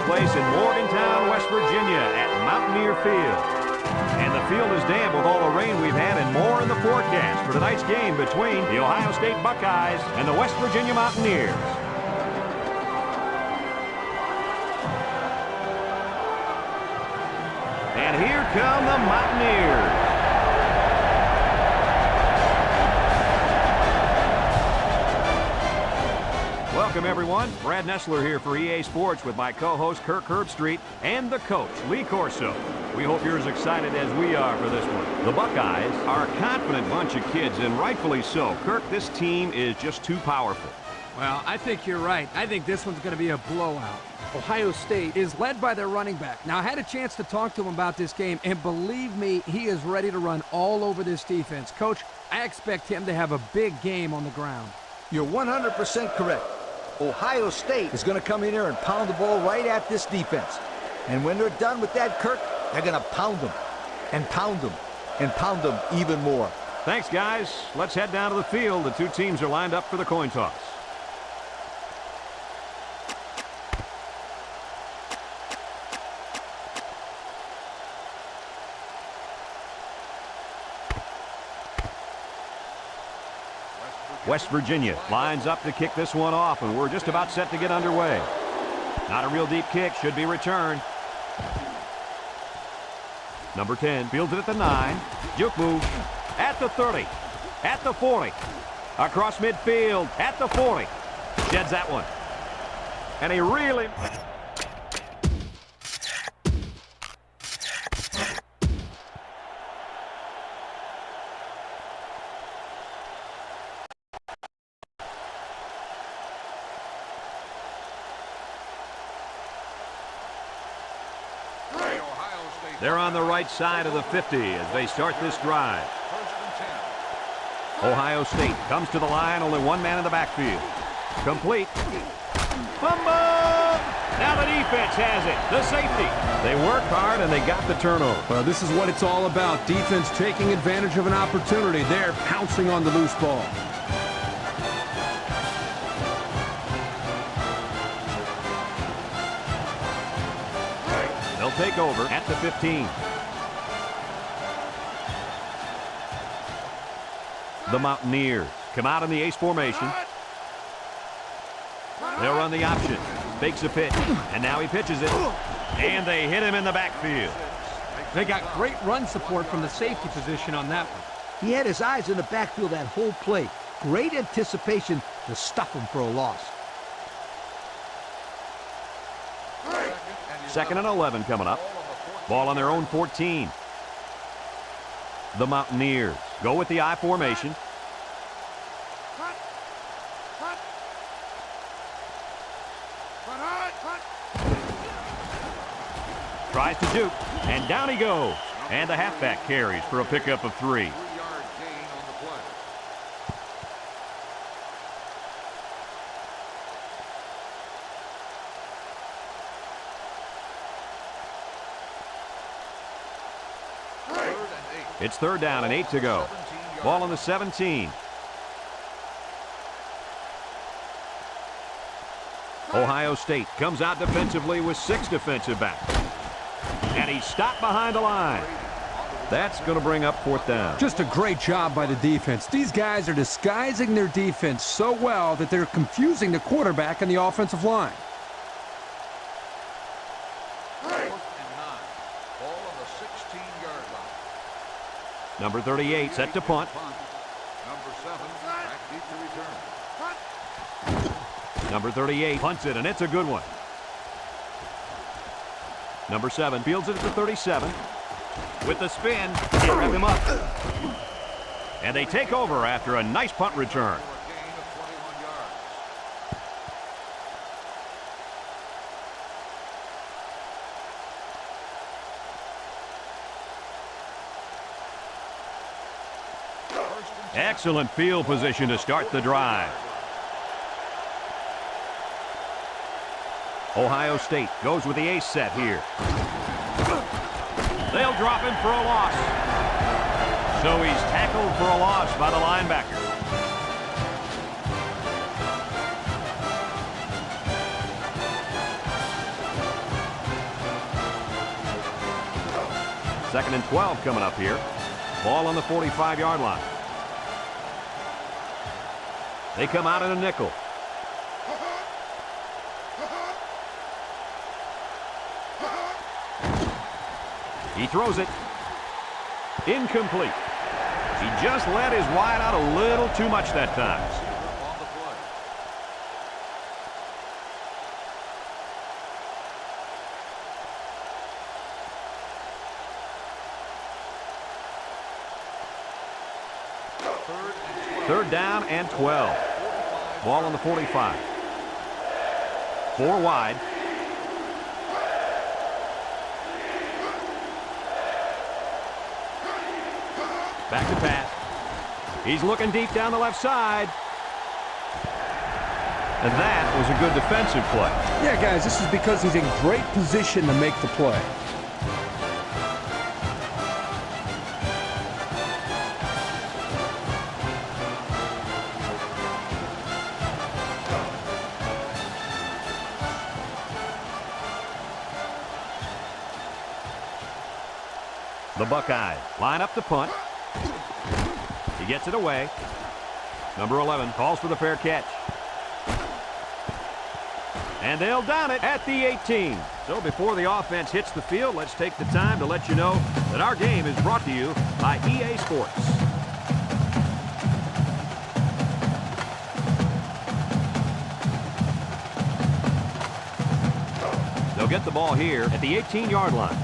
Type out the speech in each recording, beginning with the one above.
place in Morgantown, West Virginia at Mountaineer Field. And the field is damp with all the rain we've had and more in the forecast for tonight's game between the Ohio State Buckeyes and the West Virginia Mountaineers. And here come the Mountaineers. Welcome, everyone. Brad Nessler here for EA Sports with my co-host Kirk Herbstreit and the coach, Lee Corso. We hope you're as excited as we are for this one. The Buckeyes are a confident bunch of kids, and rightfully so. Kirk, this team is just too powerful. Well, I think you're right. I think this one's going to be a blowout. Ohio State is led by their running back. Now, I had a chance to talk to him about this game, and believe me, he is ready to run all over this defense. Coach, I expect him to have a big game on the ground. You're 100% correct. Ohio State is going to come in here and pound the ball right at this defense. And when they're done with that, Kirk, they're going to pound them and pound them and pound them even more. Thanks, guys. Let's head down to the field. The two teams are lined up for the coin toss. West Virginia lines up to kick this one off, and we're just about set to get underway. Not a real deep kick, should be returned. Number 10 fields it at the 9. Juke move at the 30, at the 40, across midfield, at the 40. Sheds that one. And he really... They're on the right side of the 50 as they start this drive. Ohio State comes to the line, only one man in the backfield. Complete. Fumble! Now the defense has it. The safety. They worked hard and they got the turnover. Well, this is what it's all about. Defense taking advantage of an opportunity. They're pouncing on the loose ball. They'll take over at the 15. The Mountaineers come out in the ace formation. They'll run the option. Fakes a pitch, and now he pitches it. And they hit him in the backfield. They got great run support from the safety position on that one. He had his eyes in the backfield that whole play. Great anticipation to stuff him for a loss. 2nd and 11 coming up. Ball on their own 14. The Mountaineers go with the I formation. Tries to juke, and down he goes. And the halfback carries for a pickup of 3. It's 3rd down and 8 to go. Ball on the 17. Ohio State comes out defensively with 6 defensive backs. And he's stopped behind the line. That's going to bring up 4th down. Just a great job by the defense. These guys are disguising their defense so well that they're confusing the quarterback and the offensive line. Number 38 set to punt. Number 38 punts it, and it's a good one. Number 7 fields it at the 37. With the spin, they wrap him up. And they take over after a nice punt return. Excellent field position to start the drive. Ohio State goes with the ace set here. They'll drop him for a loss. So he's tackled for a loss by the linebacker. Second and 12 coming up here. Ball on the 45-yard line. They come out in a nickel. He throws it. Incomplete. He just let his wide out a little too much that time. Third down and 12. Ball on the 45. 4 wide. Back to pass. He's looking deep down the left side. And that was a good defensive play. Yeah, guys, this is because he's in great position to make the play. The Buckeyes line up the punt. He gets it away. Number 11 calls for the fair catch. And they'll down it at the 18. So before the offense hits the field, let's take the time to let you know that our game is brought to you by EA Sports. They'll get the ball here at the 18-yard line.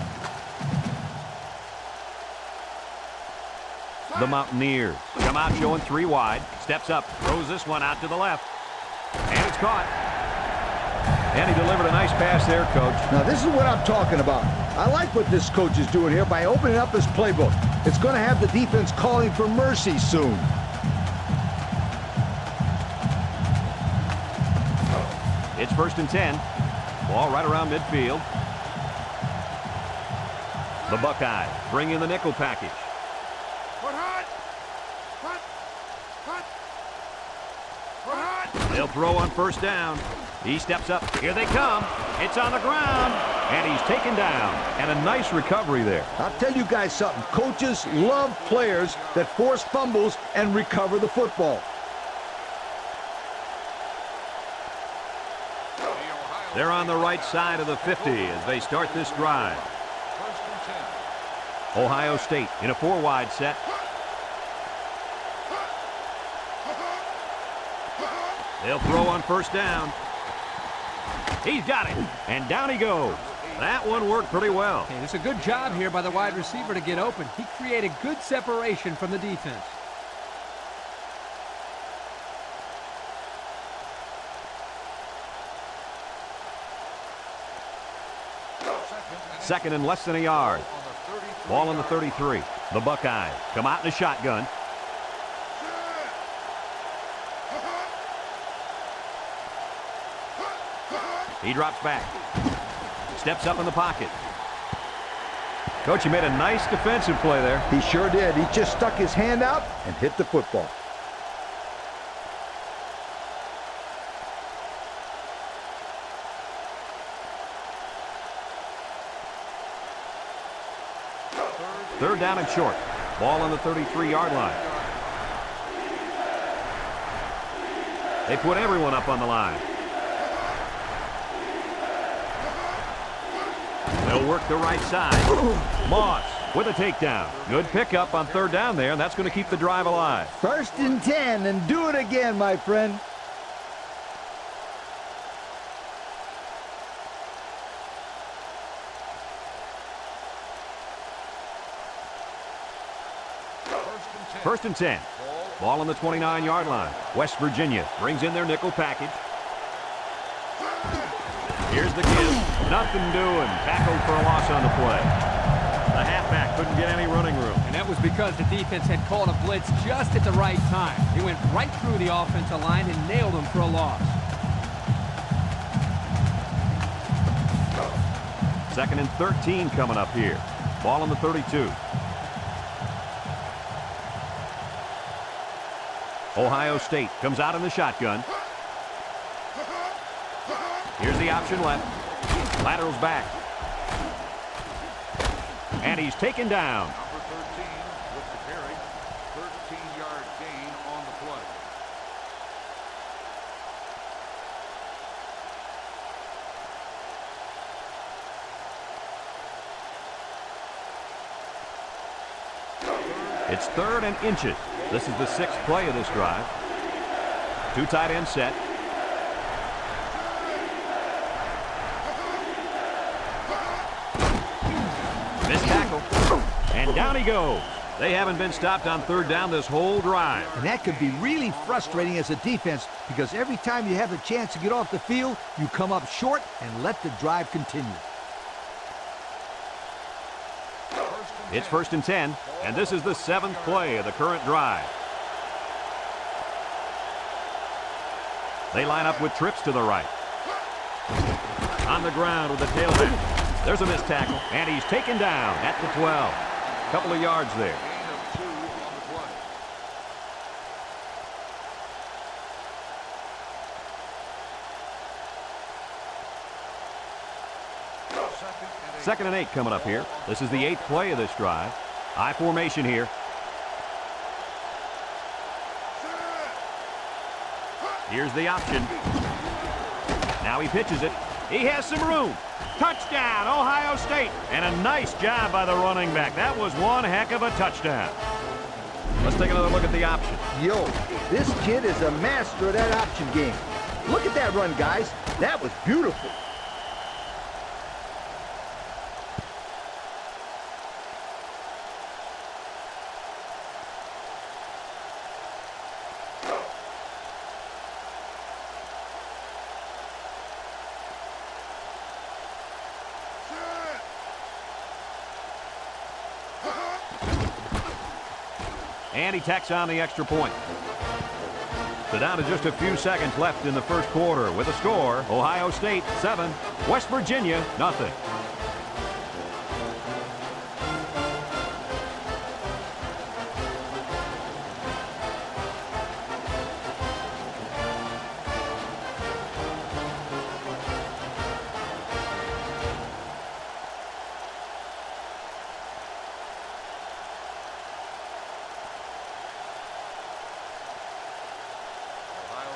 The Mountaineers come out showing 3 wide. Steps up, throws this one out to the left. And it's caught. And he delivered a nice pass there, Coach. Now, this is what I'm talking about. I like what this coach is doing here by opening up his playbook. It's going to have the defense calling for mercy soon. It's 1st and 10. Ball right around midfield. The Buckeyes bring in the nickel package. They'll throw on 1st down. He steps up. Here they come. It's on the ground. And he's taken down. And a nice recovery there. I'll tell you guys something. Coaches love players that force fumbles and recover the football. They're on the right side of the 50 as they start this drive. Ohio State in a 4-wide set. They'll throw on 1st down. He's got it. And down he goes. That one worked pretty well. Hey, it's a good job here by the wide receiver to get open. He created good separation from the defense. Second and less than a yard. Ball on the 33. The Buckeyes come out in a shotgun. He drops back. Steps up in the pocket. Coach, he made a nice defensive play there. He sure did. He just stuck his hand out and hit the football. Third down and short. Ball on the 33-yard line. They put everyone up on the line. They'll work the right side. Moss with a takedown. Good pickup on 3rd down there, and that's going to keep the drive alive. 1st and 10, and do it again, my friend. First and 10. Ball on the 29-yard line. West Virginia brings in their nickel package. Here's the give. Nothing doing. Tackled for a loss on the play. The halfback couldn't get any running room. And that was because the defense had called a blitz just at the right time. He went right through the offensive line and nailed him for a loss. 2nd and 13 coming up here. Ball on the 32. Ohio State comes out in the shotgun. Here's the option left. Laterals back. and he's taken down. Number 13 with the carry. 13-yard gain on the play. It's 3rd and inches. This is the 6th play of this drive. 2 tight end set. Missed tackle. And down he goes. They haven't been stopped on 3rd down this whole drive. And that could be really frustrating as a defense because every time you have a chance to get off the field, you come up short and let the drive continue. It's 1st and 10, and this is the 7th play of the current drive. They line up with trips to the right. On the ground with the tailback. There's a missed tackle, and he's taken down at the 12. Couple of yards there. Gain of 2 on the play. Second and 8 coming up here. This is the 8th play of this drive. I formation here. Here's the option. Now he pitches it. He has some room. Touchdown, Ohio State. And a nice job by the running back. That was one heck of a touchdown. Let's take another look at the option. Yo, this kid is a master of that option game. Look at that run, guys. That was beautiful. And he tacks on the extra point. So down to just a few seconds left in the first quarter with a score, Ohio State 7, West Virginia nothing.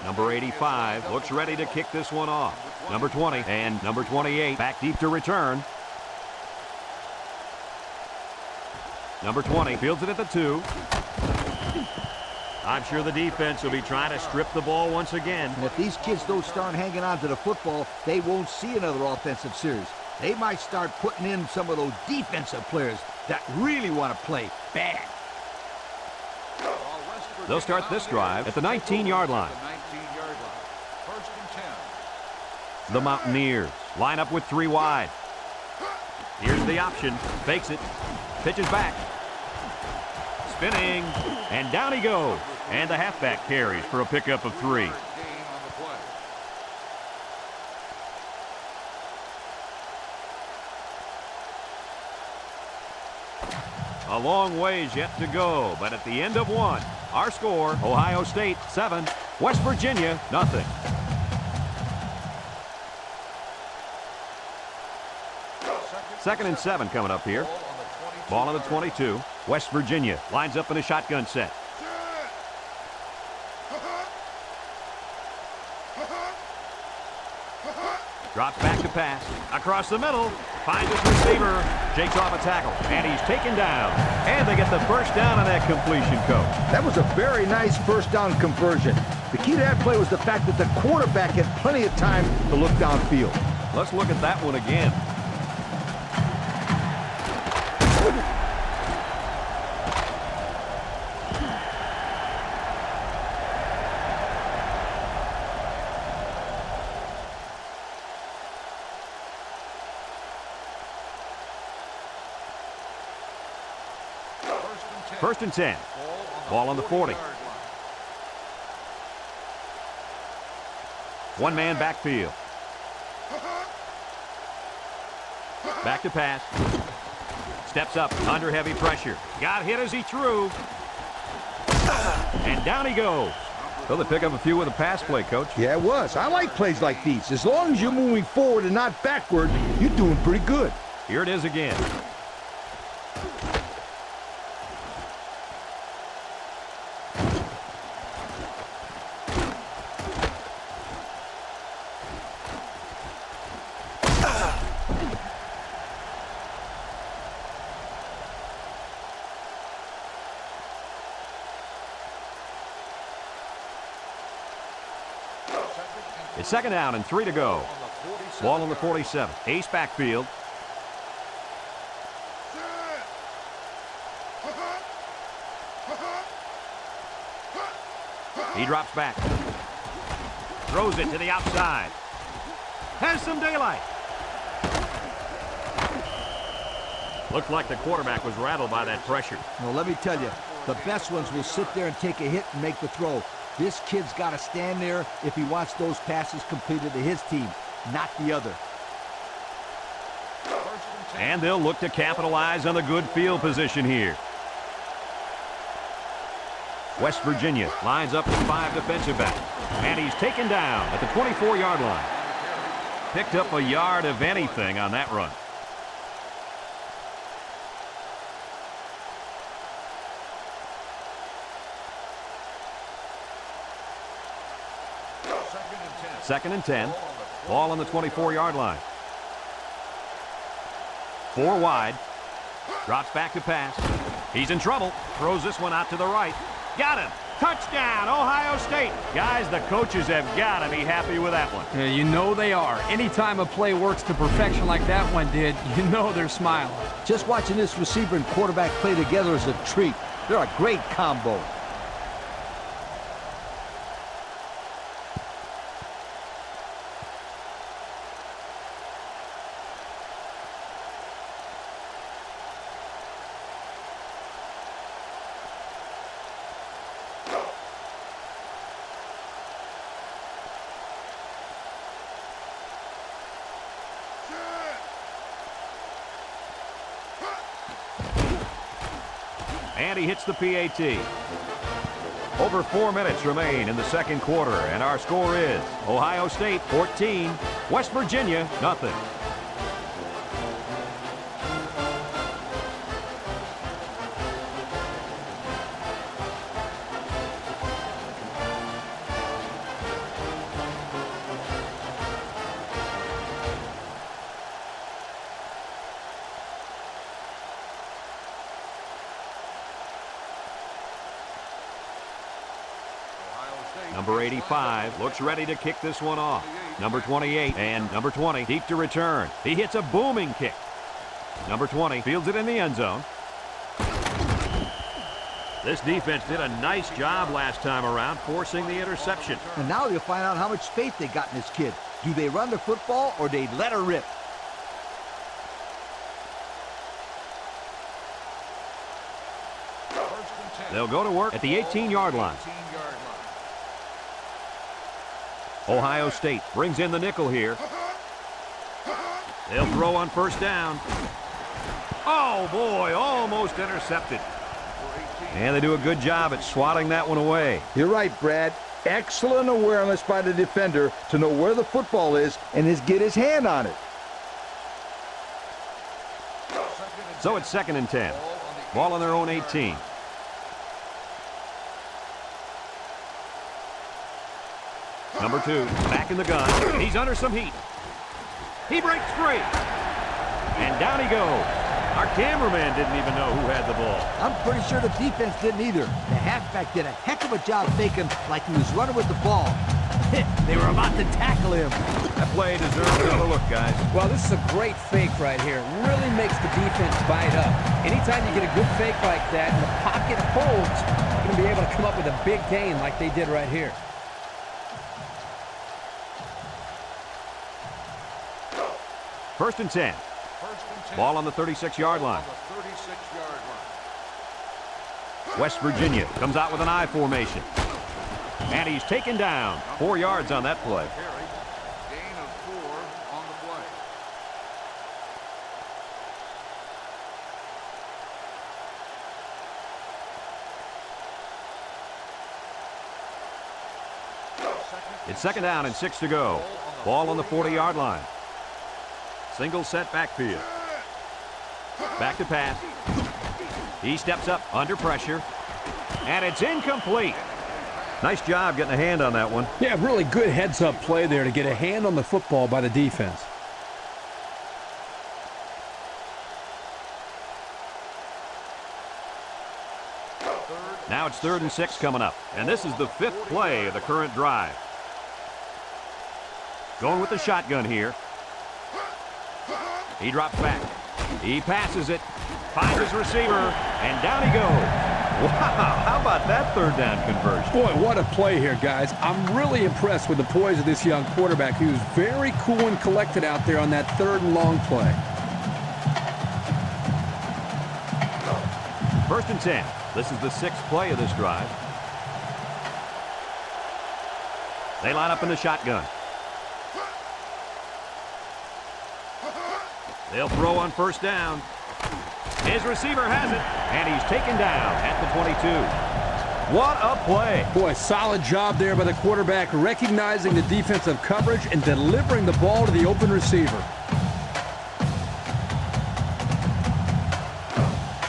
Number 85 looks ready to kick this one off. Number 20 and number 28 back deep to return. Number 20 fields it at the 2. I'm sure the defense will be trying to strip the ball once again. And if these kids don't start hanging on to the football, they won't see another offensive series. They might start putting in some of those defensive players that really want to play bad. They'll start this drive at the 19-yard line. The 19-yard line. 1st and 10. The Mountaineers line up with 3 wide. Here's the option. Fakes it. Pitches back. Spinning. And down he goes. And the halfback carries for a pickup of 3. Gain on the play. A long ways yet to go, but at the end of one, our score, Ohio State 7, West Virginia nothing. Second and 7 coming up here. Ball on the 22. West Virginia lines up in a shotgun set. Drops back to pass. Across the middle. Finds his receiver. Shakes off a tackle. And he's taken down. And they get the first down on that completion, Coach. That was a very nice first down conversion. The key to that play was the fact that the quarterback had plenty of time to look downfield. Let's look at that one again. First and 10. Ball on the 40. One man backfield. Back to pass. Steps up under heavy pressure. Got hit as he threw. And down he goes. So they pick up a few with a pass play, Coach. Yeah, it was. I like plays like these. As long as you're moving forward and not backward, you're doing pretty good. Here it is again. It's second down and 3 to go. Ball on the 47. Ace backfield. He drops back. Throws it to the outside. Has some daylight. Looked like the quarterback was rattled by that pressure. Well, let me tell you, the best ones will sit there and take a hit and make the throw. This kid's got to stand there if he wants those passes completed to his team, not the other. And they'll look to capitalize on the good field position here. West Virginia lines up with 5 defensive backs. And he's taken down at the 24-yard line. Picked up a yard of anything on that run. Second and 10. Ball on the 24-yard line. 4 wide. Drops back to pass. He's in trouble. Throws this one out to the right. Got him. Touchdown, Ohio State. Guys, the coaches have got to be happy with that one. Yeah, you know they are. Anytime a play works to perfection like that one did, you know they're smiling. Just watching this receiver and quarterback play together is a treat. They're a great combo. And he hits the PAT. Over 4 minutes remain in the second quarter, and our score is Ohio State 14, West Virginia nothing. Number 85 looks ready to kick this one off. Number 28 and number 20 deep to return. He hits a booming kick. Number 20 fields it in the end zone. This defense did a nice job last time around forcing the interception. And now you'll find out how much faith they got in this kid. Do they run the football or they let her rip? They'll go to work at the 18-yard line. Ohio State brings in the nickel here. They'll throw on first down. Oh, boy, almost intercepted. And they do a good job at swatting that one away. You're right, Brad. Excellent awareness by the defender to know where the football is and get his hand on it. So it's second and 10. Ball on their own 18. Number 2, back in the gun. He's under some heat. He breaks free. And down he goes. Our cameraman didn't even know who had the ball. I'm pretty sure the defense didn't either. The halfback did a heck of a job faking like he was running with the ball. They were about to tackle him. That play deserves another look, guys. Well, this is a great fake right here. Really makes the defense bite up. Anytime you get a good fake like that and the pocket holds, you're going to be able to come up with a big gain like they did right here. First and 10. Ball on the 36-yard line. West Virginia comes out with an I formation. And he's taken down. 4 yards on that play. Gain of 4 on the play. It's second down and 6 to go. Ball on the 40-yard line. Single set backfield. Back to pass. He steps up under pressure. And it's incomplete. Nice job getting a hand on that one. Yeah, really good heads-up play there to get a hand on the football by the defense. Now it's 3rd and 6 coming up. And this is the 5th play of the current drive. Going with the shotgun here. He drops back. He passes it. Finds his receiver. And down he goes. Wow, how about that third down conversion? Boy, what a play here, guys. I'm really impressed with the poise of this young quarterback. He was very cool and collected out there on that third and long play. 1st and 10. This is the 6th play of this drive. They line up in the shotgun. They'll throw on 1st down. His receiver has it, and he's taken down at the 22. What a play. Boy, solid job there by the quarterback, recognizing the defensive coverage and delivering the ball to the open receiver.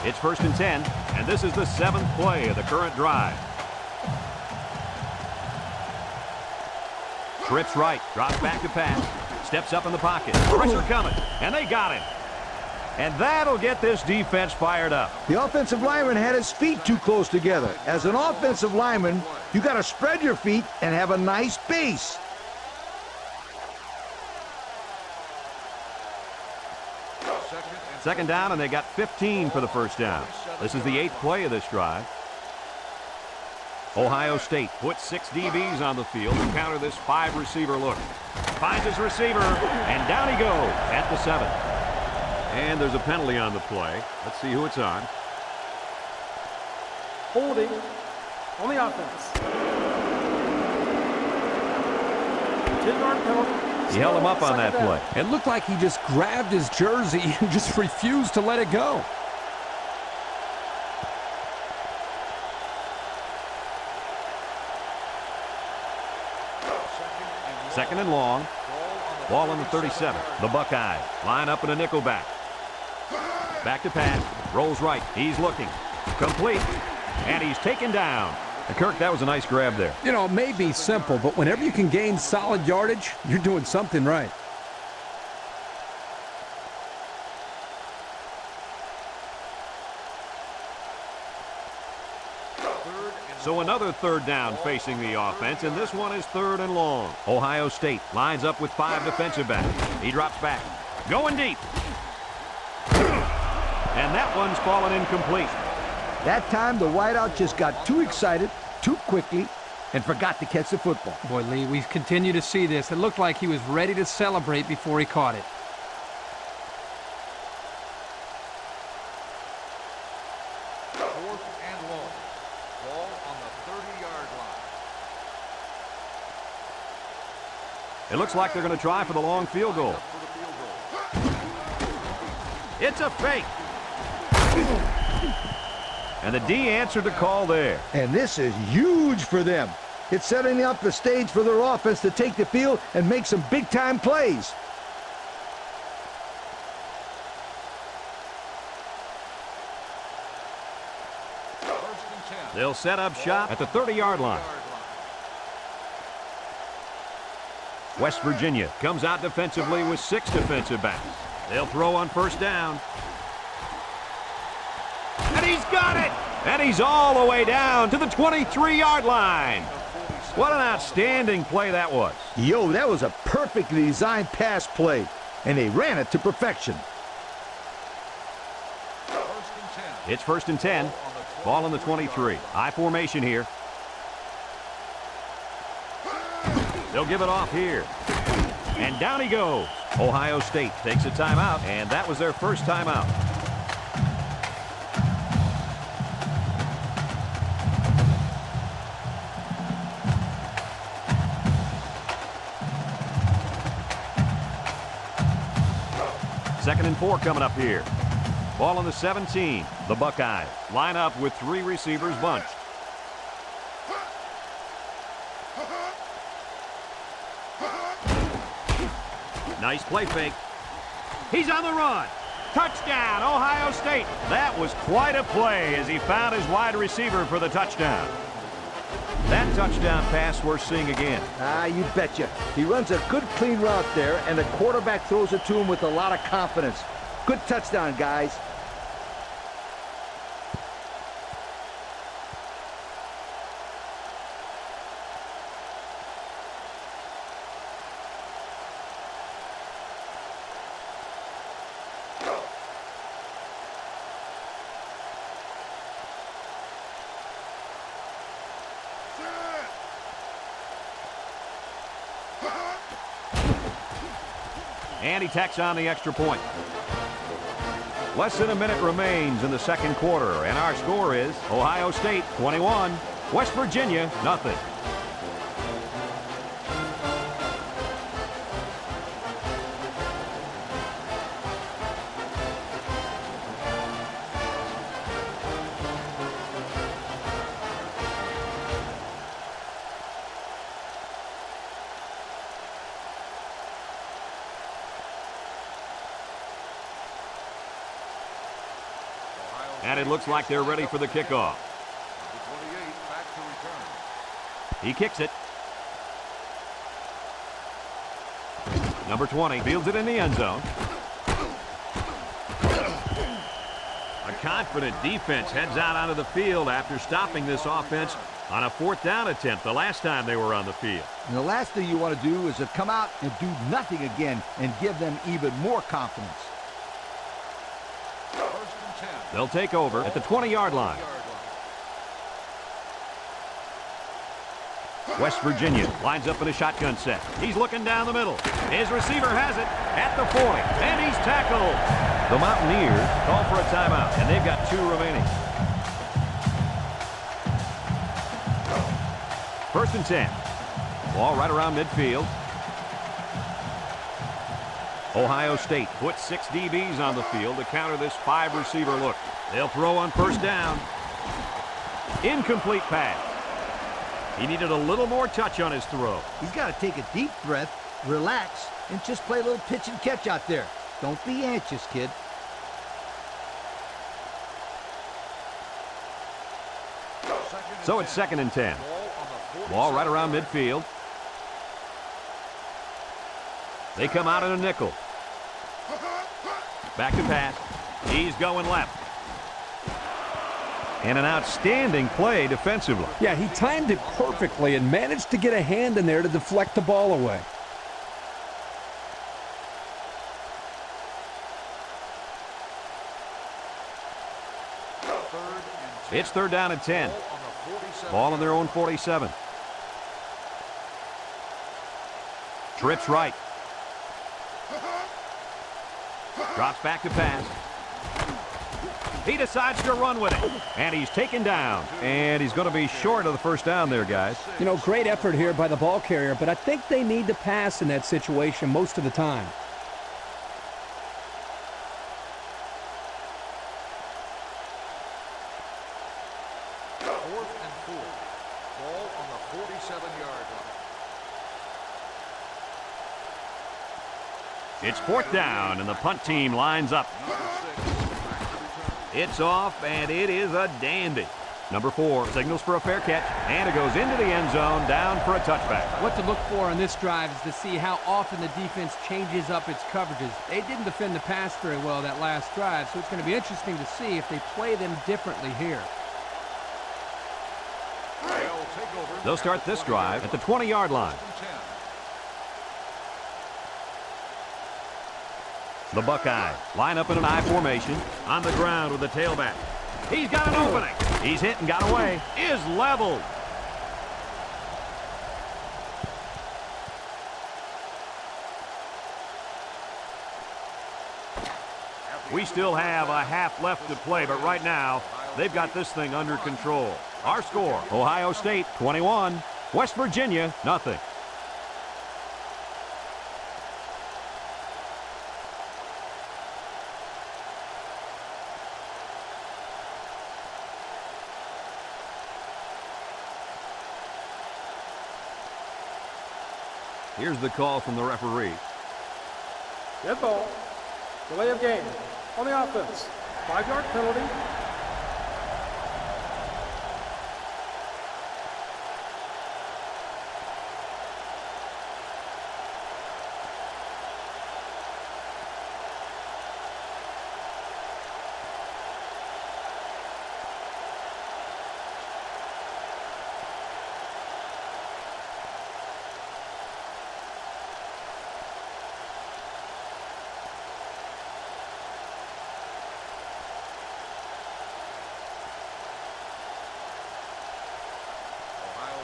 It's 1st and 10, and this is the 7th play of the current drive. Trips right, drops back to pass, steps up in the pocket. Pressure coming, and they got him. And that'll get this defense fired up. The offensive lineman had his feet too close together. As an offensive lineman, you got to spread your feet and have a nice base. Second down, and they got 15 for the 1st down. This is the 8th play of this drive. Ohio State puts 6 DBs on the field to counter this 5-receiver look. Finds his receiver, and down he goes at the 7. And there's a penalty on the play. Let's see who it's on. Holding on the offense. 10-yard penalty. He held him up on that play. It looked like he just grabbed his jersey and just refused to let it go. Second and long. Ball on the 37. The Buckeyes line up in a nickel back. Back to pass. Rolls right. He's looking. Complete. And he's taken down. And Kirk, that was a nice grab there. You know, it may be simple, but whenever you can gain solid yardage, you're doing something right. So another 3rd down facing the offense, and this one is 3rd and long. Ohio State lines up with 5 defensive backs. He drops back. Going deep. And that one's fallen incomplete. That time, the wideout just got too excited, too quickly, and forgot to catch the football. Boy, Lee, we've continued to see this. It looked like he was ready to celebrate before he caught it. It looks like they're going to try for the long field goal. It's a fake. And the D answered the call there. And this is huge for them. It's setting up the stage for their offense to take the field and make some big-time plays. They'll set up shop at the 30-yard line. West Virginia comes out defensively with 6 defensive backs. They'll throw on 1st down. And he's got it! And he's all the way down to the 23-yard line. What an outstanding play that was. Yo, that was a perfectly designed pass play, and they ran it to perfection. It's 1st and 10. Ball on the 23. High formation here. They'll give it off here. And down he goes. Ohio State takes a timeout, and that was their first timeout. Second and 4 coming up here. Ball on the 17. The Buckeyes line up with 3 receivers bunched. Nice play fake. He's on the run. Touchdown, Ohio State. That was quite a play as he found his wide receiver for the touchdown. That touchdown pass we're seeing again. Ah, you betcha. He runs a good, clean route there, and the quarterback throws it to him with a lot of confidence. Good touchdown, guys. And he tacks on the extra point. Less than a minute remains in the second quarter, and our score is Ohio State 21, West Virginia nothing. And it looks like they're ready for the kickoff. Number 28 back to return. He kicks it. Number 20 fields it in the end zone. A confident defense heads out onto the field after stopping this offense on a 4th down attempt the last time they were on the field. And the last thing you want to do is to come out and do nothing again and give them even more confidence. First and 10. They'll take over at the 20-yard line. West Virginia lines up in a shotgun set. He's looking down the middle. His receiver has it at the 40, and he's tackled. The Mountaineers call for a timeout, and they've got 2 remaining. First and 10. Ball right around midfield. Ohio State puts 6 DBs on the field to counter this 5-receiver look. They'll throw on first down. Incomplete pass. He needed a little more touch on his throw. He's got to take a deep breath, relax, and just play a little pitch and catch out there. Don't be anxious, kid. So it's 2nd and 10. Ball right around midfield. They come out in a nickel. Back to pass. He's going left. And an outstanding play defensively. Yeah, he timed it perfectly and managed to get a hand in there to deflect the ball away. It's 3rd down and 10. Ball on their own 47. Trips right. Drops back to pass. He decides to run with it. And he's taken down. And he's going to be short of the first down there, guys. You know, great effort here by the ball carrier, but I think they need to pass in that situation most of the time. Fourth and 4. Ball on the 47-yard line. It's 4th down, and the punt team lines up. Number 6 back to return. It's off, and it is a dandy. Number 4 signals for a fair catch, and it goes into the end zone, down for a touchback. What to look for on this drive is to see how often the defense changes up its coverages. They didn't defend the pass very well that last drive, so it's going to be interesting to see if they play them differently here. They'll take over. They'll start this drive at the 20-yard line. First and 10. The Buckeyes line up in an I formation on the ground with the tailback. He's got an opening. He's hit and got away. Is leveled. We still have a half left to play, but right now they've got this thing under control. Our score, Ohio State 21, West Virginia nothing. Here's the call from the referee. Dead ball. Delay of game. On the offense. 5-yard penalty.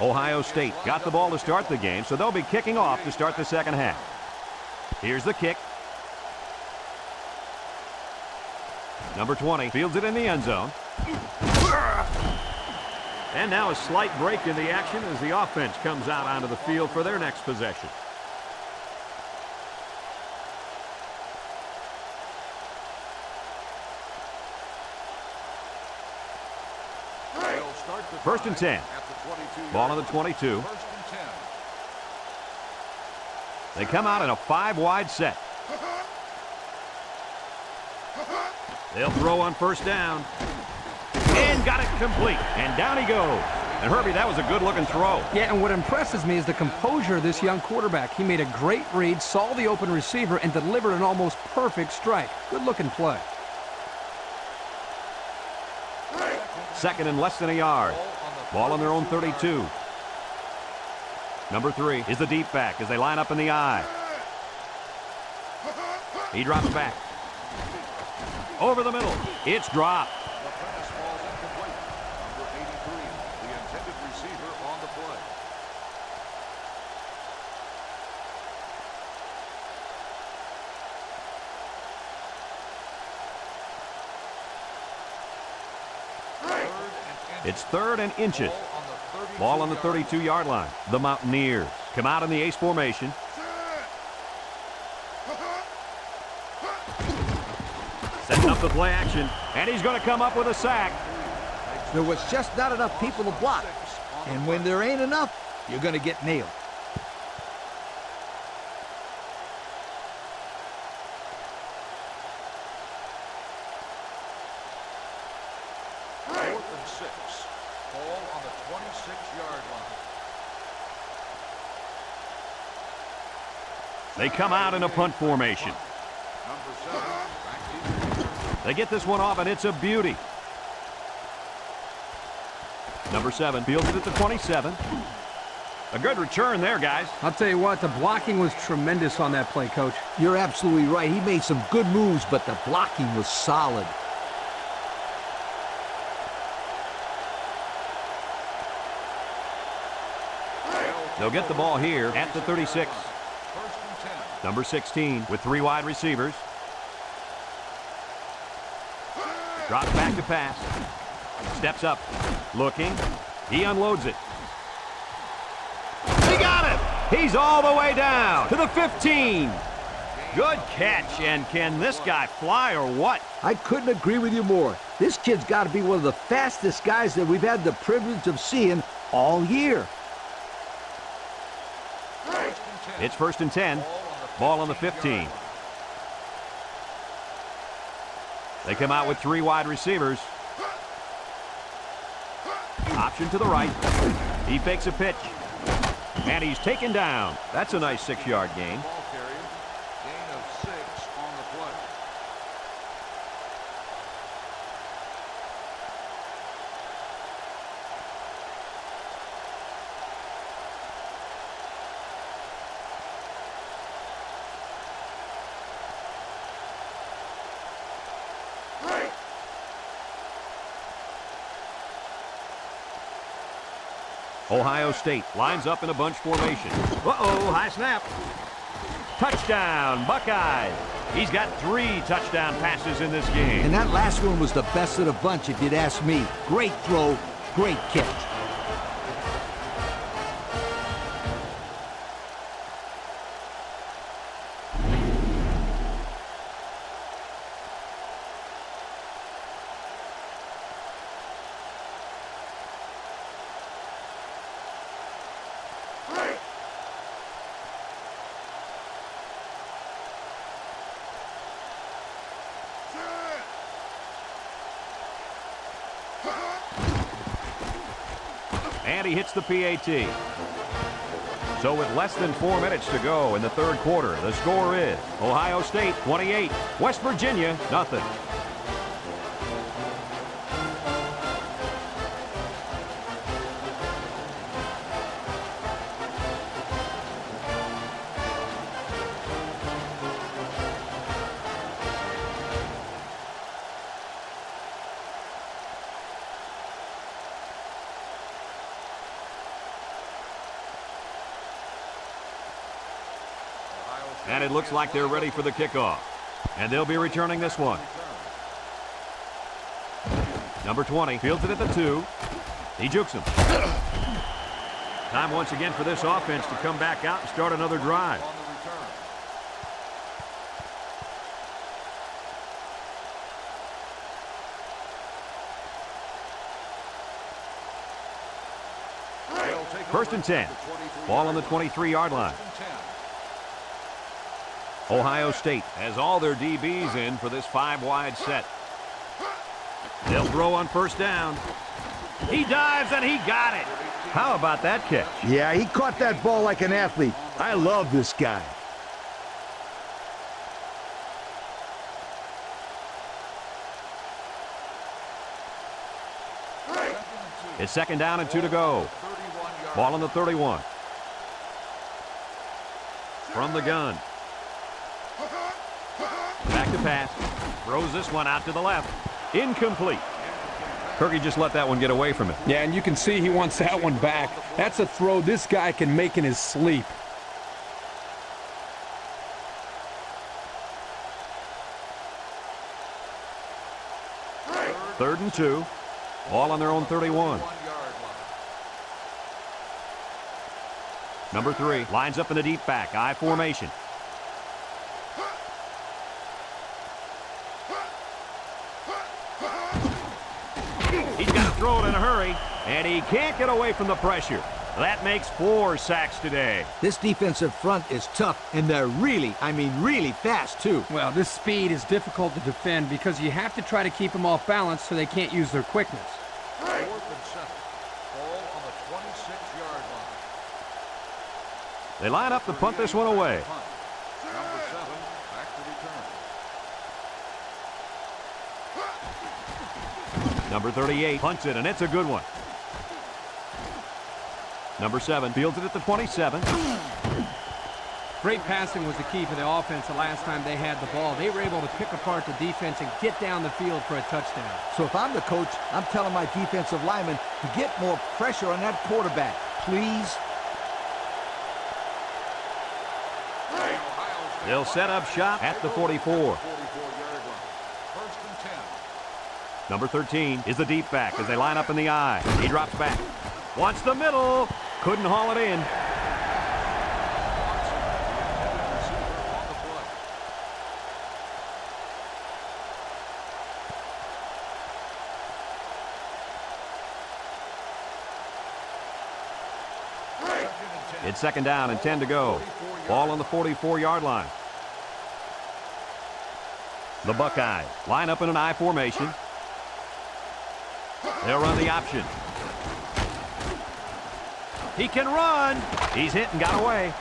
Ohio State got the ball to start the game, so they'll be kicking off to start the second half. Here's the kick. Number 20 fields it in the end zone. And now a slight break in the action as the offense comes out onto the field for their next possession. First and 10. Ball on the 22. They come out in a 5-wide set. They'll throw on first down. And got it complete. And down he goes. And Herbie, that was a good-looking throw. Yeah, and what impresses me is the composure of this young quarterback. He made a great read, saw the open receiver, and delivered an almost perfect strike. Good-looking play. Second and less than a yard. Ball on their own 32. Number 3 is the deep back as they line up in the I. He drops back. Over the middle. It's dropped. The pass falls incomplete. Number 83, the intended receiver on the play. It's third and inches. Ball on the 32-yard line. The Mountaineers come out in the ace formation. Setting up the play action, and he's going to come up with a sack. There was just not enough people to block. And when there ain't enough, you're going to get nailed. Fourth and 6. Ball on the 26-yard line. They come out in a punt formation. Number 7, back deep. They get this one off, and it's a beauty. Number 7 fields it at the 27. A good return there, guys. I'll tell you what, the blocking was tremendous on that play, Coach. You're absolutely right. He made some good moves, but the blocking was solid. They'll get the ball here at the 36. First and 10. Number 16 with 3 wide receivers. Drops back to pass. Steps up. Looking. He unloads it. He got it! He's all the way down to the 15. Good catch. And can this guy fly or what? I couldn't agree with you more. This kid's got to be one of the fastest guys that we've had the privilege of seeing all year. It's first and 10. Ball on the 15. They come out with 3 wide receivers. Option to the right. He fakes a pitch. And he's taken down. That's a nice 6-yard gain. Ball carrier. Gain of 6 on the play. Ohio State lines up in a bunch formation. Uh-oh, high snap. Touchdown, Buckeyes. He's got 3 touchdown passes in this game. And that last one was the best of the bunch, if you'd ask me. Great throw, great catch. And he hits the PAT. So with less than 4 minutes to go in the third quarter, the score is Ohio State 28, West Virginia nothing. And it looks like they're ready for the kickoff. And they'll be returning this one. Number 20 fields it at the 2. He jukes him. Time once again for this offense to come back out and start another drive. On the return. They'll take First and 10. the 23 Ball on the 23-yard line. First and 10. Ohio State has all their DBs in for this 5-wide set. They'll throw on first down. He dives and he got it. How about that catch? Yeah, he caught that ball like an athlete. I love this guy. It's second down and 2 to go. 31-yard Ball on the 31. From the gun. Back to pass. Throws this one out to the left. Incomplete. Kirky just let that one get away from him. Yeah, and you can see he wants that one back. That's a throw this guy can make in his sleep. Third and 2. Ball on their own 31. 1-yard line. Number 3 lines up in the deep back. I formation. He's got to throw it in a hurry, and he can't get away from the pressure. That makes 4 sacks today. This defensive front is tough, and they're really, I mean really fast, too. Well, this speed is difficult to defend because you have to try to keep them off balance so they can't use their quickness. 4th and 7. Ball on the 26-yard line. They line up to punt this one away. Punt. Number 7 back to return. Number 38 punts it, and it's a good one. Number 7 fields it at the 27. Great passing was the key for the offense the last time they had the ball. They were able to pick apart the defense and get down the field for a touchdown. So if I'm the coach, I'm telling my defensive linemen to get more pressure on that quarterback, please. They'll set up shop at the 44. 44-yard line. First and 10. Number 13 is the deep back as they line up in the I. He drops back. Wants the middle. Couldn't haul it in. It's second down and 10 to go. Ball on the 44-yard line. The Buckeyes line up in an I formation. They'll run the option. He can run. He's hit and got away.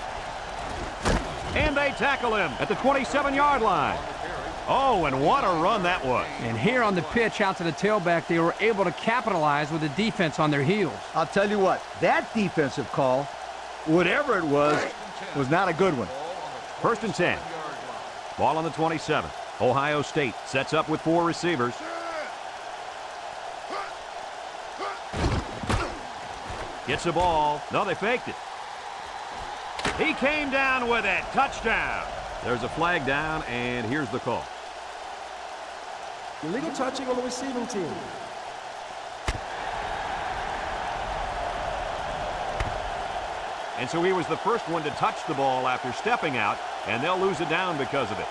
And they tackle him at the 27-yard line. Oh, and what a run that was. And here on the pitch out to the tailback, they were able to capitalize with the defense on their heels. I'll tell you what, that defensive call, whatever it was not a good one. First and 10. Ball on the 27. Ohio State sets up with 4 receivers. Gets the ball. No, they faked it. He came down with it. Touchdown. There's a flag down, and here's the call. Illegal touching on the receiving team. And so he was the first one to touch the ball after stepping out, and they'll lose it down because of it.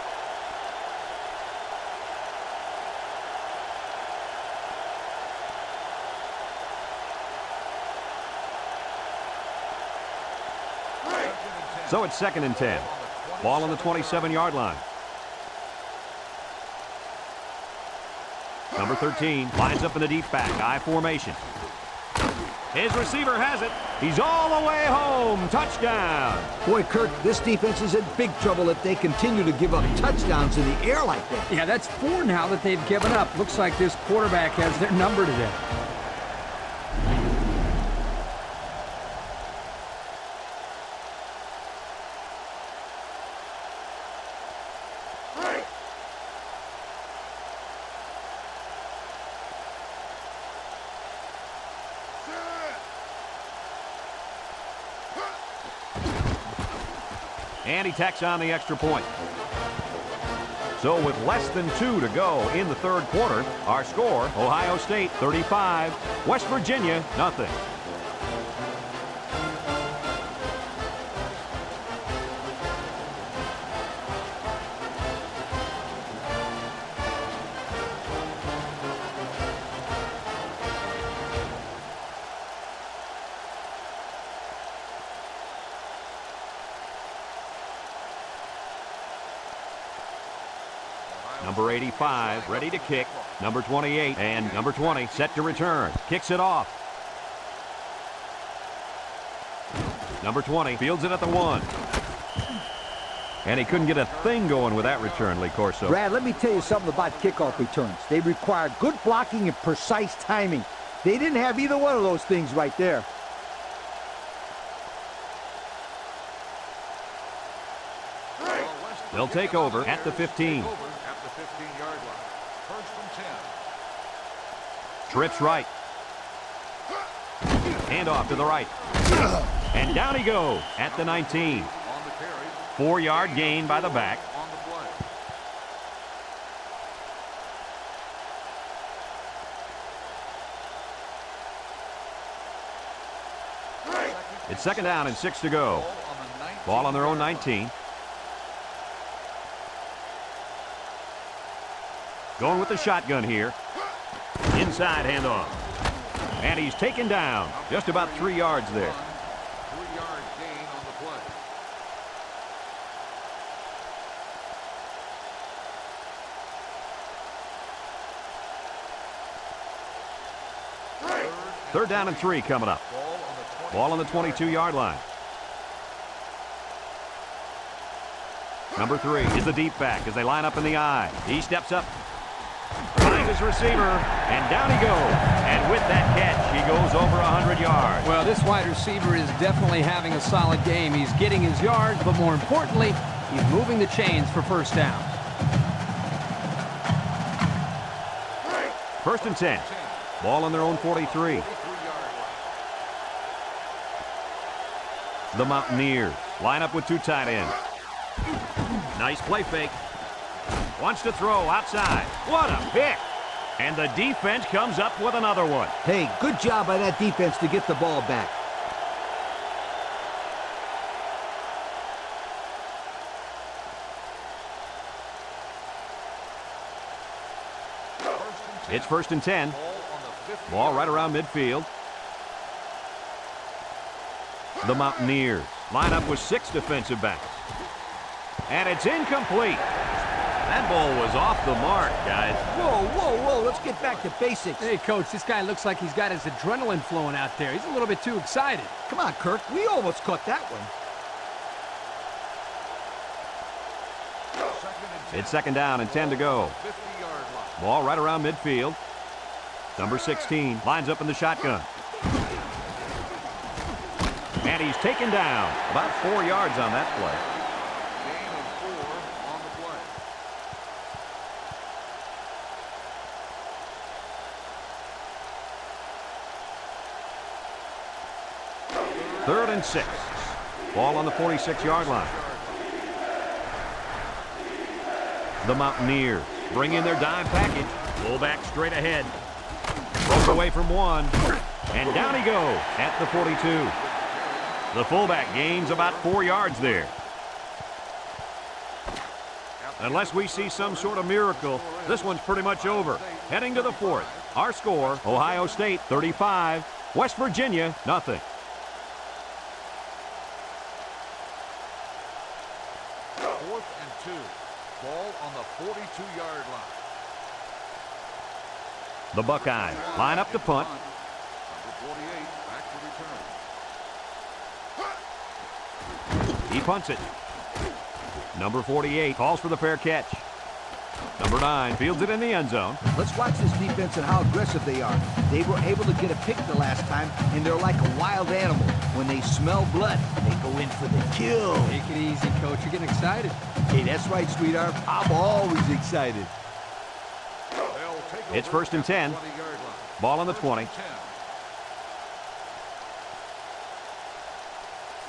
So it's second and 10. Ball on the 27-yard line. Number 13 lines up in the deep back, I formation. His receiver has it. He's all the way home. Touchdown. Boy, Kirk, this defense is in big trouble if they continue to give up touchdowns in the air like that. Yeah, that's 4 now that they've given up. Looks like this quarterback has their number today. And he tacks on the extra point. So with less than 2 to go in the third quarter, our score, Ohio State 35, West Virginia nothing. Number 85, ready to kick. Number 28 and number 20 set to return. Kicks it off. Number 20 fields it at the 1. And he couldn't get a thing going with that return, Lee Corso. Brad, let me tell you something about kickoff returns. They require good blocking and precise timing. They didn't have either one of those things right there. They'll take over at the 15. Trips right. Hand off to the right. And down he goes at the 19. 4-yard gain by the back. It's second down and 6 to go. Ball on their own 19. Going with the shotgun here. Inside handoff. And he's taken down. Just about 3 yards there. 3-yard gain on the play. Third down and 3 coming up. Ball on the 22-yard line. Number 3 is the deep back as they line up in the I. He steps up. Finds his receiver, and down he goes. And with that catch, he goes over 100 yards. Well, this wide receiver is definitely having a solid game. He's getting his yards, but more importantly, he's moving the chains for first down. First and 10. Ball on their own 43. The Mountaineers line up with 2 tight ends. Nice play fake. Wants to throw outside. What a pick. And the defense comes up with another one. Hey, good job by that defense to get the ball back. It's first and 10. Ball right around midfield. The Mountaineers line up with 6 defensive backs. And it's incomplete. That ball was off the mark, guys. Whoa, whoa, whoa. Let's get back to basics. Hey, Coach, this guy looks like he's got his adrenaline flowing out there. He's a little bit too excited. Come on, Kirk. We almost caught that one. It's second down and 10 to go. Ball right around midfield. Number 16 lines up in the shotgun. And he's taken down. About 4 yards on that play. Gain of 4 on the play. Third and 6. Ball on the 46-yard line. The Mountaineers bring in their dime package. Fullback straight ahead. Broke away from 1. And down he goes at the 42. The fullback gains about 4 yards there. Unless we see some sort of miracle, this one's pretty much over. Heading to the 4th. Our score, Ohio State 35, West Virginia nothing. Fourth and 2. Ball on the 42-yard line. The Buckeyes line up to punt. Number 48 back to return. He punts it. Number 48 calls for the fair catch. Number 9 fields it in the end zone. Let's watch this defense and how aggressive they are. They were able to get a pick the last time, and they're like a wild animal. When they smell blood, they go in for the kill. Take it easy, Coach. You're getting excited. Hey, that's right, sweetheart. I'm always excited. It's first and 10. Ball on the 20.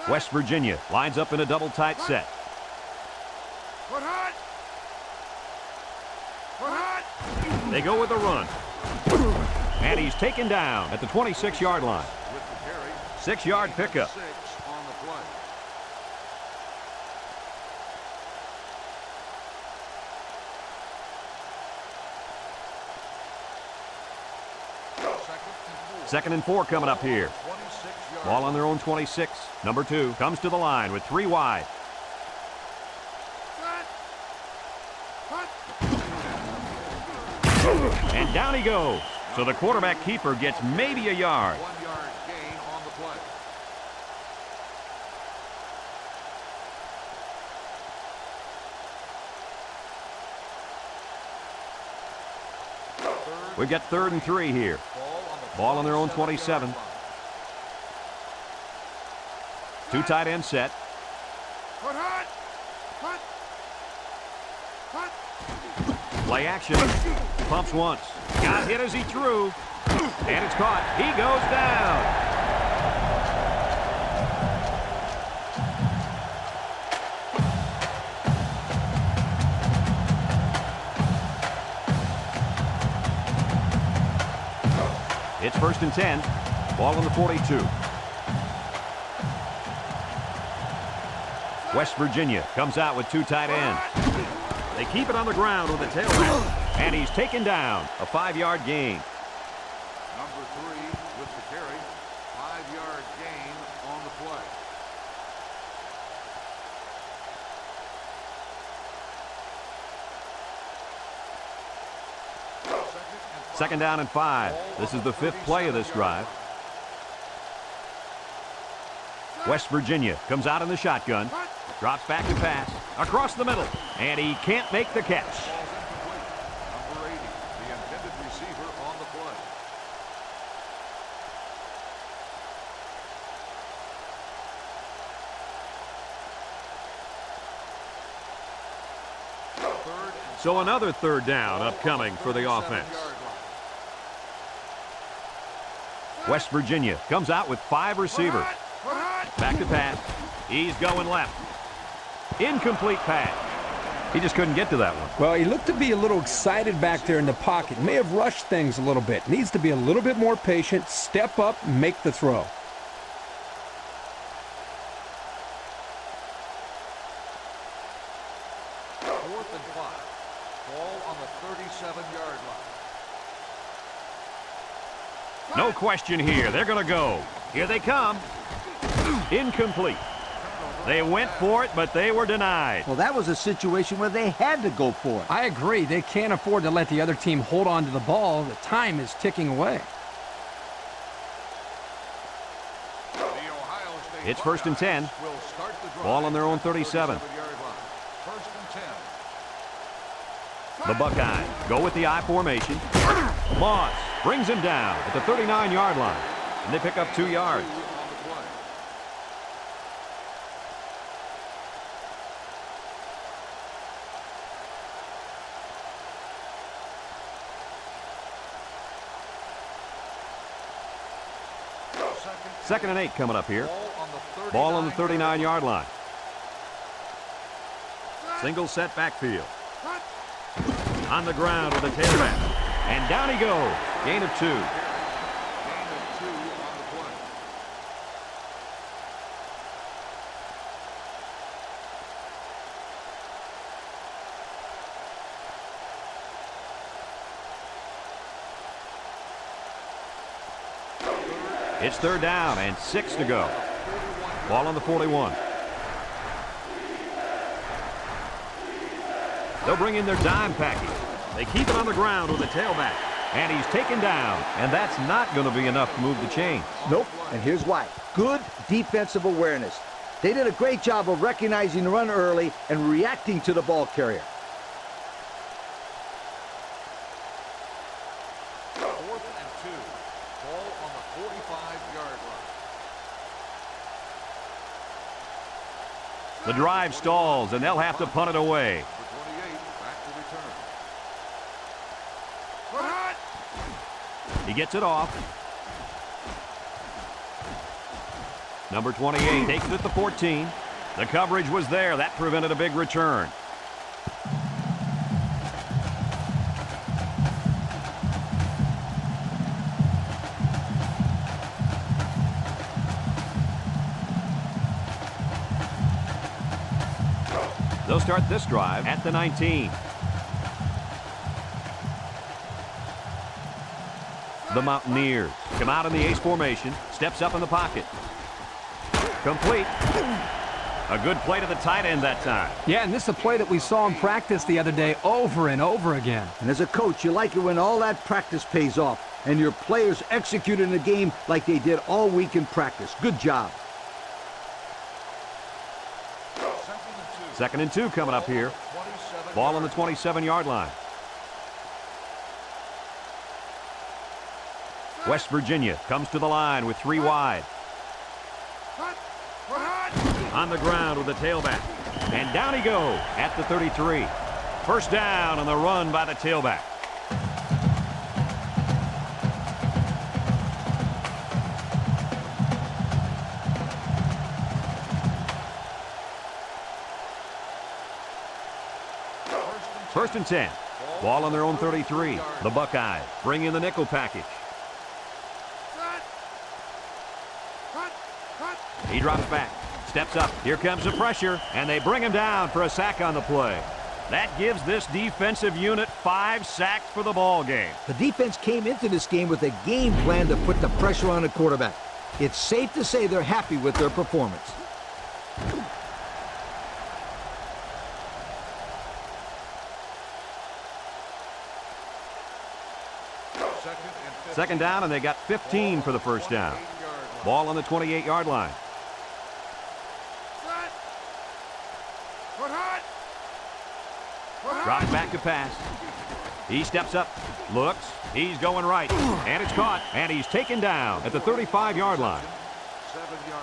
West Virginia lines up in a double tight set. They go with the run. And he's taken down at the 26-yard line. 6-yard pickup. 6 on the play. Second and 4 coming up here. Ball on their own 26. Number 2 comes to the line with 3 wide. And down he goes. So the quarterback keeper gets maybe a yard. 1-yard gain on the play. We've got 3rd and 3 here. Ball on their own 27. 2 tight end set. Play action. Pumps once. Got hit as he threw. And it's caught. He goes down. It's 1st and 10. Ball on the 42. West Virginia comes out with 2 tight ends. They keep it on the ground with the tailback. And he's taken down. A 5-yard gain. Number 3 with the carry. 5-yard gain on the play. Second down and 5. This is the 5th play of this drive. West Virginia comes out in the shotgun. Drops back to pass. Across the middle. And he can't make the catch. Number 80, the intended receiver on the play. So another 3rd down upcoming for the offense. West Virginia comes out with 5 receivers. Back to pass. He's going left. Incomplete pass. He just couldn't get to that one. Well, he looked to be a little excited back there in the pocket. May have rushed things a little bit. Needs to be a little bit more patient, step up, make the throw. Fourth and 5. Ball on the 37-yard line. No question here. They're going to go. Here they come. Incomplete. They went for it, but they were denied. Well, that was a situation where they had to go for it. I agree. They can't afford to let the other team hold on to the ball. The time is ticking away. It's 1st and 10. Ball on their own 37. The Buckeyes go with the I formation. Moss brings him down at the 39-yard line. And they pick up 2 yards. Second and 8 coming up here. Ball on the 39-yard line. Single set backfield. On the ground with a tailback. And down he goes. Gain of 2. Gain of 2 on the play. It's 3rd down and 6 to go. Ball on the 41. They'll bring in their dime package. They keep it on the ground with a tailback. And he's taken down. And that's not going to be enough to move the chains. Nope, and here's why. Good defensive awareness. They did a great job of recognizing the run early and reacting to the ball carrier. 4th and 2. Ball on the 45-yard line. The drive stalls, and they'll have to punt it away. For 28, back to return. He gets it off. Number 28 takes it at the 14. The coverage was there. That prevented a big return. They'll start this drive at the 19. The Mountaineers come out in the ace formation, steps up in the pocket. Complete. A good play to the tight end that time. Yeah, and this is a play that we saw in practice the other day over and over again. And as a coach, you like it when all that practice pays off and your players execute in the game like they did all week in practice. Good job. 2nd and 2 coming up here. Ball on the 27-yard line. West Virginia comes to the line with 3 wide. On the ground with the tailback. And down he goes at the 33. First down on the run by the tailback. First and 10. Ball on their own 33. The Buckeyes bring in the nickel package. He drops back, steps up. Here comes the pressure, and they bring him down for a sack on the play. That gives this defensive unit 5 sacks for the ball game. The defense came into this game with a game plan to put the pressure on the quarterback. It's safe to say they're happy with their performance. Second down, and they got 15 for the first down. Ball on the 28-yard line. Drops back to pass. He steps up, looks, he's going right, and it's caught, and he's taken down at the 35-yard line.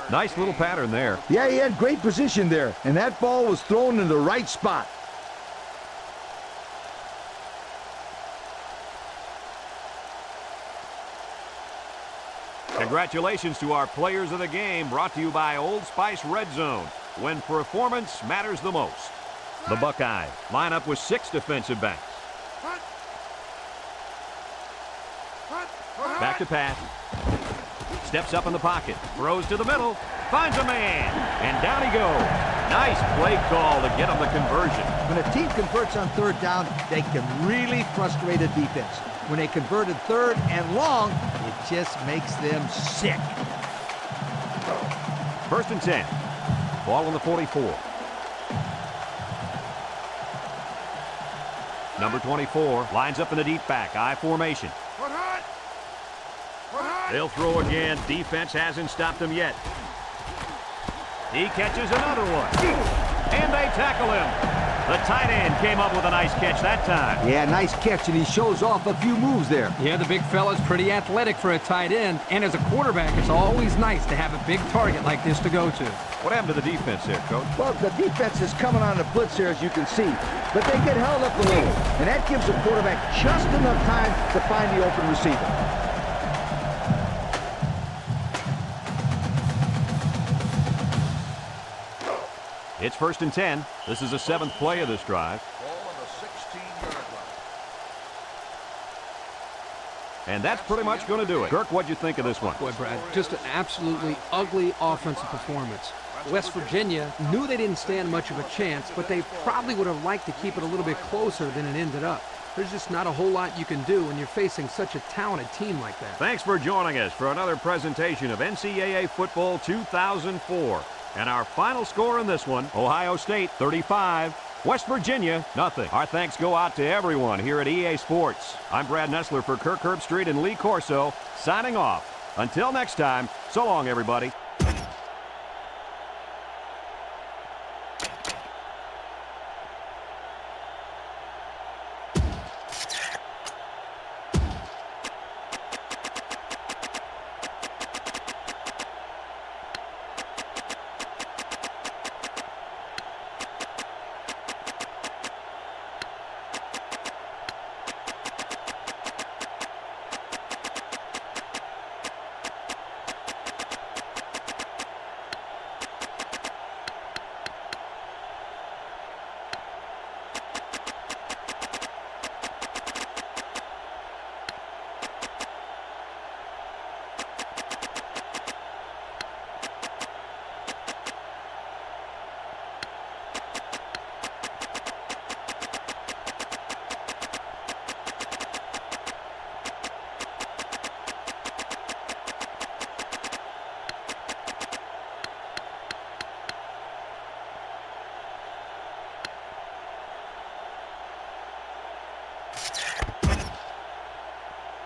Nice little pattern there. Yeah, he had great position there, and that ball was thrown in the right spot. Congratulations to our players of the game, brought to you by Old Spice Red Zone, when performance matters the most. The Buckeyes line up with 6 defensive backs. Back to pass. Steps up in the pocket, throws to the middle, finds a man, and down he goes. Nice play call to get him the conversion. When a team converts on 3rd down, they can really frustrate a defense. When they converted 3rd and long, it just makes them sick. First and 10. Ball on the 44. Number 24 lines up in the deep back, I formation. They'll throw again. Defense hasn't stopped them yet. He catches another one. And they tackle him. The tight end came up with a nice catch that time. Yeah, nice catch, and he shows off a few moves there. Yeah, the big fella's pretty athletic for a tight end, and as a quarterback, it's always nice to have a big target like this to go to. What happened to the defense there, Coach? Well, the defense is coming on the blitz here, as you can see, but they get held up a little, and that gives the quarterback just enough time to find the open receiver. It's first and 10. This is the 7th play of this drive. Ball on the 16-yard line. And that's pretty much going to do it. Kirk, what'd you think of this one? Boy, Brad, just an absolutely ugly offensive performance. West Virginia knew they didn't stand much of a chance, but they probably would have liked to keep it a little bit closer than it ended up. There's just not a whole lot you can do when you're facing such a talented team like that. Thanks for joining us for another presentation of NCAA Football 2004. And our final score in this one, Ohio State 35, West Virginia nothing. Our thanks go out to everyone here at EA Sports. I'm Brad Nessler for Kirk Herbstreit and Lee Corso, signing off. Until next time, so long, everybody.